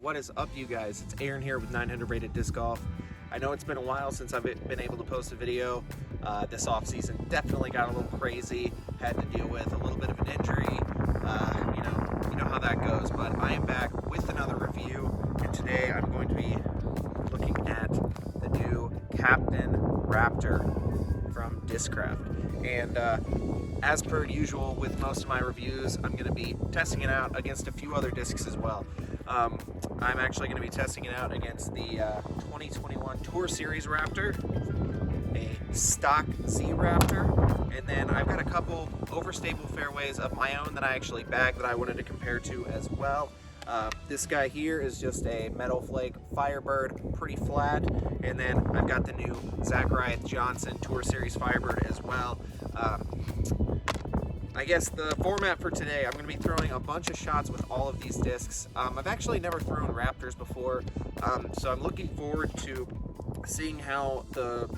What is up, you guys? It's Aaron here with 900 Rated Disc Golf. I know it's been a while since I've been able to post a video. This off season definitely got a little crazy. Had to deal with a little bit of an injury. You know how that goes. But I am back with another review, and today I'm going to be looking at the new Captain Raptor from Discraft. And as per usual with most of my reviews, I'm going to be testing it out against a few other discs as well. I'm actually going to be testing it out against the 2021 Tour Series Raptor, a stock Z Raptor, and then I've got a couple overstable fairways of my own that I actually bagged that I wanted to compare to as well. This guy here is just a metal flake Firebird, pretty flat, and then I've got the new Zackeriath Johnson Tour Series Firebird as well. I guess the format for today, I'm going to be throwing a bunch of shots with all of these discs. I've actually never thrown Raptors before, so I'm looking forward to seeing how the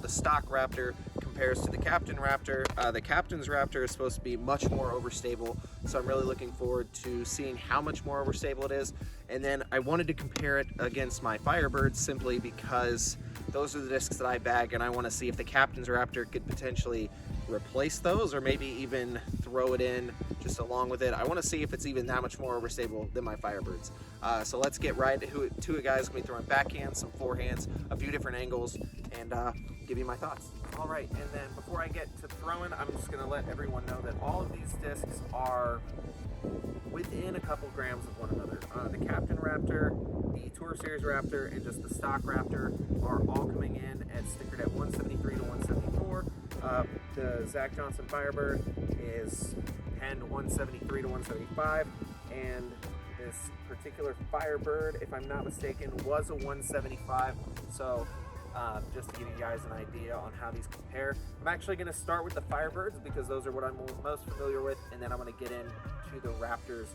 stock Raptor compares to the Captain Raptor. The Captain's Raptor is supposed to be much more overstable, so I'm really looking forward to seeing how much more overstable it is. And then I wanted to compare it against my Firebirds simply because those are the discs that I bag, and I want to see if the Captain's Raptor could potentially replace those or maybe even throw it in just along with it. I want to see if it's even that much more overstable than my Firebirds. So let's get right to it, guys. I'm going to be throwing backhands, some forehands, a few different angles, and give you my thoughts. All right, and then before I get to throwing, I'm just going to let everyone know that all of these discs are within a couple grams of one another. The Captain Raptor, the Tour Series Raptor, and just the stock Raptor are all coming in at stickered at 173 to 174. The Zach Johnson Firebird is penned 173 to 175, and this particular Firebird, if I'm not mistaken, was a 175. So just to give you guys an idea on how these compare, I'm actually going to start with the Firebirds because those are what I'm most familiar with, and then I'm going to get into the Raptors,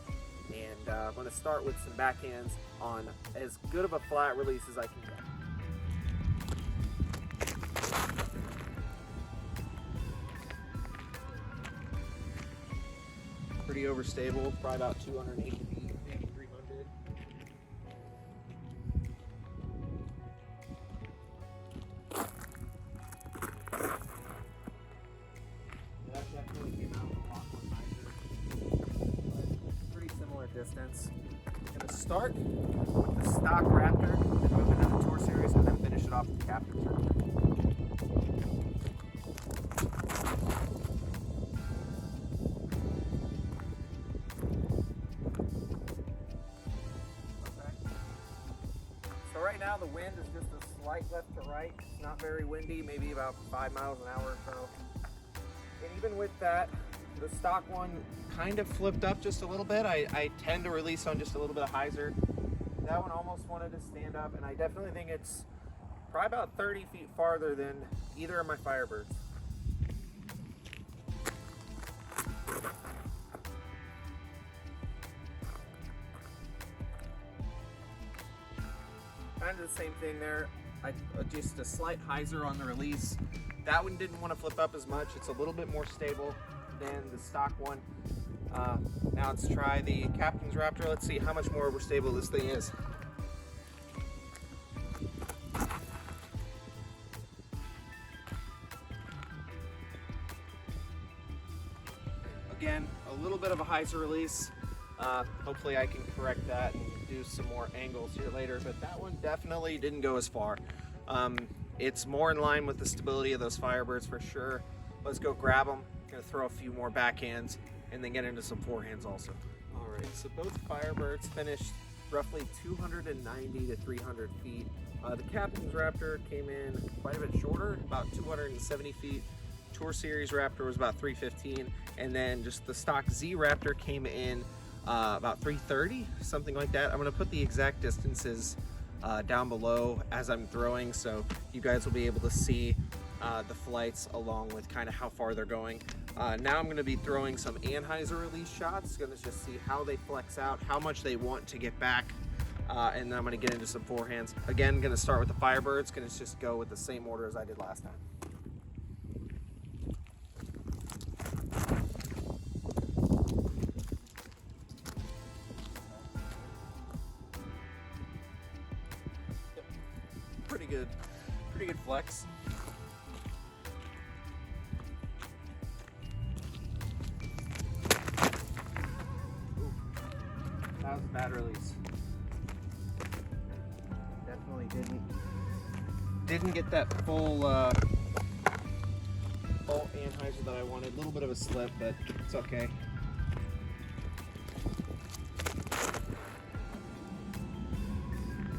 and I'm going to start with some backhands on as good of a flat release as I can get. Pretty overstable, probably about 280 feet, maybe 300. That definitely came out a lot more nicer, but pretty similar distance. I'm going to start with the stock Raptor, and move into the Tour Series, and then finish it off with the Captain's Raptor. So right now the wind is just a slight left to right. It's not very windy, maybe about 5 miles an hour or so. And even with that, the stock one kind of flipped up just a little bit. I tend to release on just a little bit of hyzer. That one almost wanted to stand up, and I definitely think it's probably about 30 feet farther than either of my Firebirds. Kind of the same thing there. Just a slight hyzer on the release. That one didn't want to flip up as much. It's a little bit more stable than the stock one. Now let's try the Captain's Raptor. Let's see how much more overstable this thing is. Again, a little bit of a hyzer release. Hopefully I can correct that and do some more angles here later, but that one definitely didn't go as far. It's more in line with the stability of those Firebirds for sure. Let's go grab them. I'm gonna throw a few more backhands and then get into some forehands also. All right, so both Firebirds finished roughly 290 to 300 feet. The Captain's Raptor came in quite a bit shorter, about 270 feet. Tour Series Raptor was about 315, and then just the stock Z Raptor came in about 330, something like that. I'm going to put the exact distances down below as I'm throwing, so you guys will be able to see the flights along with kind of how far they're going. Now I'm going to be throwing some anhyzer release shots. Going to just see how they flex out, how much they want to get back, and then I'm going to get into some forehands. Again, going to start with the Firebirds. Going to just go with the same order as I did last time. pretty good flex. Ooh, that was a bad release. Definitely didn't get that full anhyzer that I wanted. A little bit of a slip, but it's okay.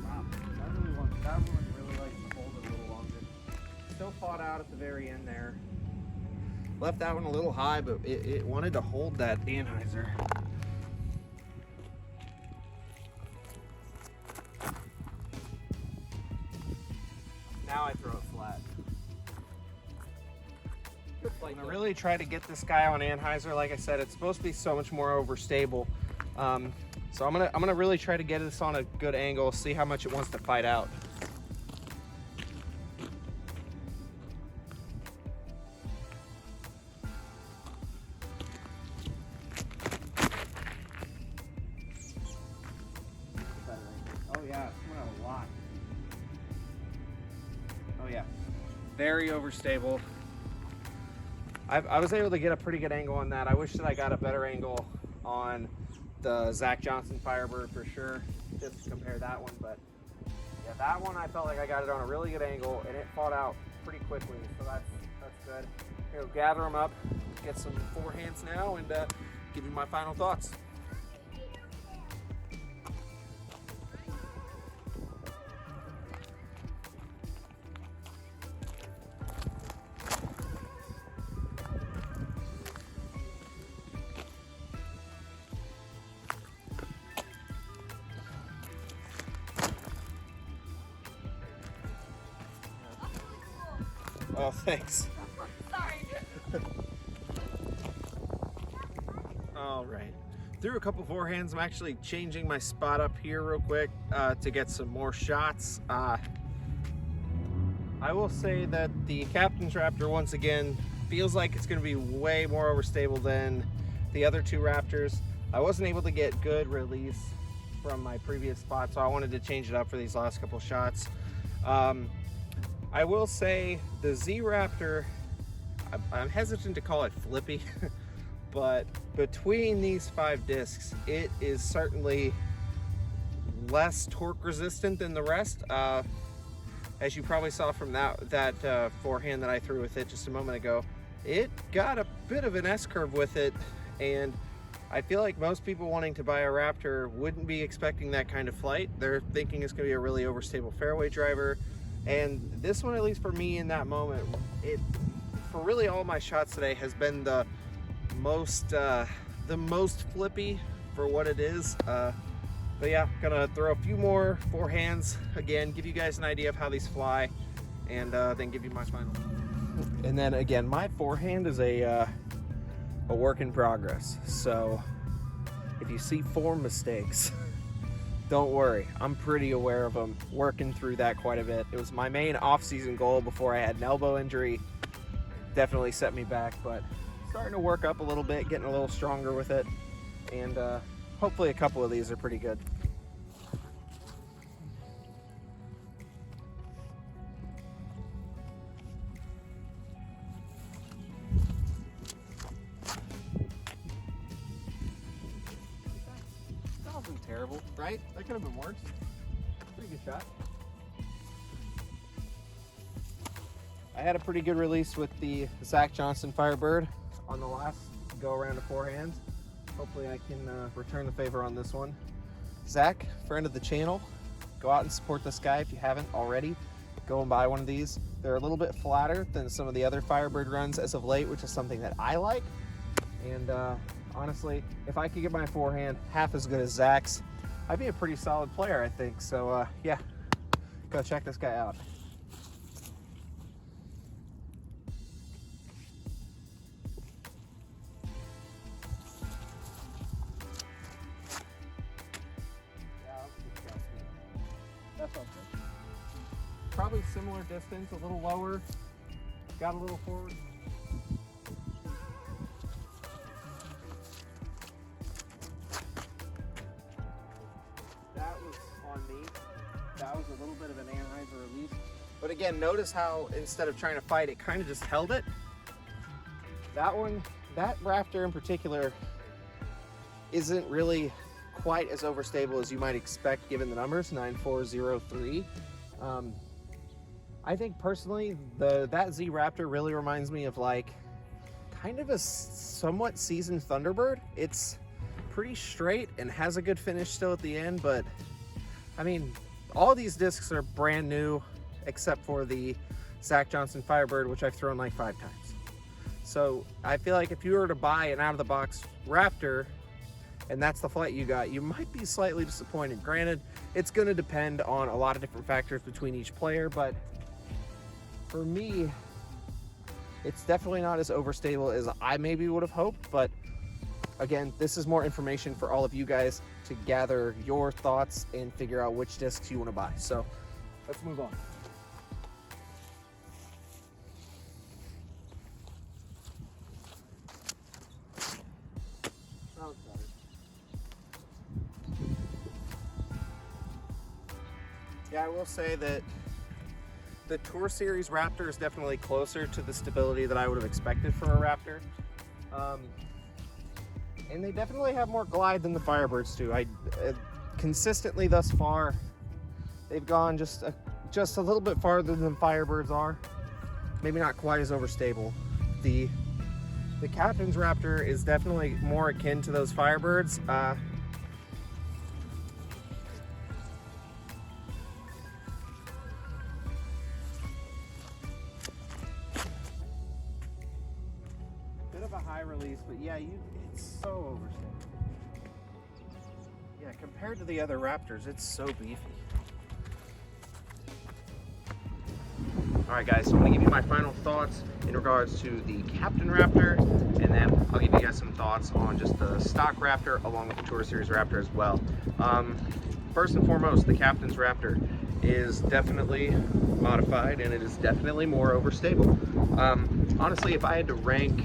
Wow, that one really likes to hold it a little longer. Still fought out at the very end there. Left that one a little high, but it wanted to hold that anhyzer. Now I throw it flat. I'm gonna really try to get this guy on anhyzer. Like I said, it's supposed to be so much more overstable. So I'm gonna really try to get this on a good angle, see how much it wants to fight out. Oh yeah, it's coming out a lot. Oh yeah, very overstable. I was able to get a pretty good angle on that. I wish that I got a better angle on the Zach Johnson Firebird for sure, just to compare that one. But yeah, that one I felt like I got it on a really good angle, and it fought out pretty quickly, so that's good. Here, gather them up, get some forehands now, and give you my final thoughts. Oh, thanks. Sorry. All right. Threw a couple forehands. I'm actually changing my spot up here real quick to get some more shots. I will say that the Captain's Raptor, once again, feels like it's going to be way more overstable than the other two Raptors. I wasn't able to get good release from my previous spot, so I wanted to change it up for these last couple shots. I will say the Z Raptor, I'm hesitant to call it flippy, but between these 5 discs, it is certainly less torque resistant than the rest. As you probably saw from that forehand that I threw with it just a moment ago, it got a bit of an S-curve with it, and I feel like most people wanting to buy a Raptor wouldn't be expecting that kind of flight. They're thinking it's going to be a really overstable fairway driver. And this one, at least for me in that moment, for really all my shots today, has been the most flippy for what it is. But yeah, gonna throw a few more forehands again, give you guys an idea of how these fly, and then give you my final. And then again, my forehand is a work in progress. So if you see form mistakes, don't worry, I'm pretty aware of them, working through that quite a bit. It was my main off-season goal before I had an elbow injury. Definitely set me back, but starting to work up a little bit, getting a little stronger with it, and hopefully a couple of these are pretty good. Terrible, right? That could have been worse. Pretty good shot. I had a pretty good release with the Zach Johnson Firebird on the last go around of forehands. Hopefully I can return the favor on this one. Zach, friend of the channel, go out and support this guy if you haven't already. Go and buy one of these. They're a little bit flatter than some of the other Firebird runs as of late, which is something that I like. And honestly, if I could get my forehand half as good as Zach's, I'd be a pretty solid player, I think. So yeah, go check this guy out. That's okay. Probably similar distance, a little lower, got a little forward. That was on me. That was a little bit of an anhyzer release. But again, notice how instead of trying to fight, it kind of just held it. That one, that Raptor in particular, isn't really quite as overstable as you might expect given the numbers, 9403. I think personally, that Z Raptor really reminds me of like kind of a somewhat seasoned Thunderbird. It's pretty straight and has a good finish still at the end, but I mean, all these discs are brand new except for the Zach Johnson Firebird, which I've thrown like 5 times. So I feel like if you were to buy an out-of-the-box Raptor and that's the flight you got, you might be slightly disappointed. Granted, it's going to depend on a lot of different factors between each player, but for me, it's definitely not as overstable as I maybe would have hoped. But again, this is more information for all of you guys to gather your thoughts and figure out which discs you want to buy. So let's move on. Yeah, I will say that the Tour Series Raptor is definitely closer to the stability that I would have expected for a Raptor. And they definitely have more glide than the Firebirds do. Consistently thus far, they've gone just a little bit farther than Firebirds are. Maybe not quite as overstable. The Captain's Raptor is definitely more akin to those Firebirds. Bit of a high release, but yeah, it's so overstable. Yeah, compared to the other Raptors, it's so beefy. All right, guys, so I'm gonna give you my final thoughts in regards to the Captain Raptor, and then I'll give you guys some thoughts on just the stock Raptor along with the Tour Series Raptor as well. First and foremost, the Captain's Raptor is definitely modified and it is definitely more overstable. Honestly, if I had to rank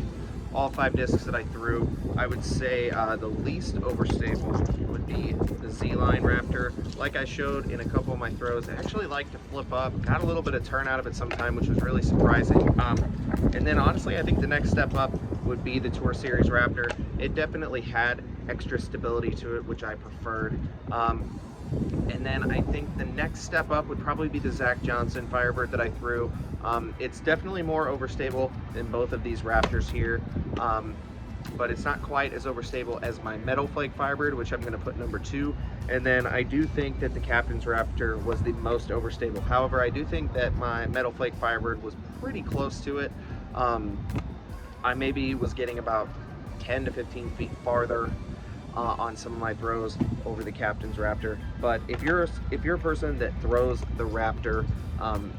all 5 discs that I threw, I would say the least overstable would be the Z-Line Raptor. Like I showed in a couple of my throws, it actually liked to flip up, got a little bit of turn out of it sometime, which was really surprising. And then honestly, I think the next step up would be the Tour Series Raptor. It definitely had extra stability to it, which I preferred. And then I think the next step up would probably be the Zach Johnson Firebird that I threw. It's definitely more overstable than both of these Raptors here, but it's not quite as overstable as my Metal Flake Firebird, which I'm going to put number 2. And then I do think that the Captain's Raptor was the most overstable. However, I do think that my Metal Flake Firebird was pretty close to it. I maybe was getting about 10 to 15 feet farther on some of my throws over the Captain's Raptor. But if you're a person that throws the Raptor,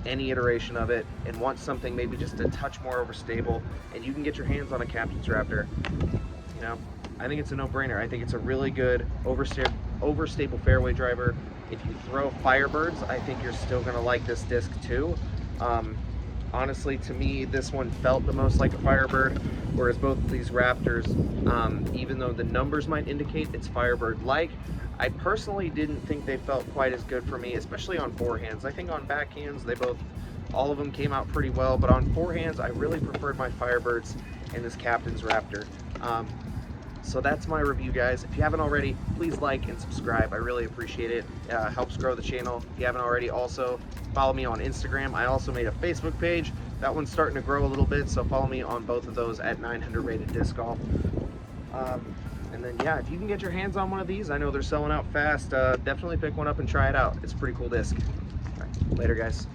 any iteration of it, and wants something maybe just a touch more overstable, and you can get your hands on a Captain's Raptor, you know, I think it's a no-brainer. I think it's a really good overstable fairway driver. If you throw Firebirds, I think you're still gonna like this disc too. Honestly, to me, this one felt the most like a Firebird, whereas both of these Raptors, even though the numbers might indicate it's Firebird-like, I personally didn't think they felt quite as good for me, especially on forehands. I think on backhands, all of them came out pretty well, but on forehands, I really preferred my Firebirds and this Captain's Raptor. So that's my review, guys. If you haven't already, please like and subscribe. I really appreciate it. Helps grow the channel. If you haven't already, also follow me on Instagram. I also made a Facebook page. That one's starting to grow a little bit, so follow me on both of those at 900 Rated Disc Golf. And then, yeah, if you can get your hands on one of these, I know they're selling out fast. Definitely pick one up and try it out. It's a pretty cool disc. All right, later, guys.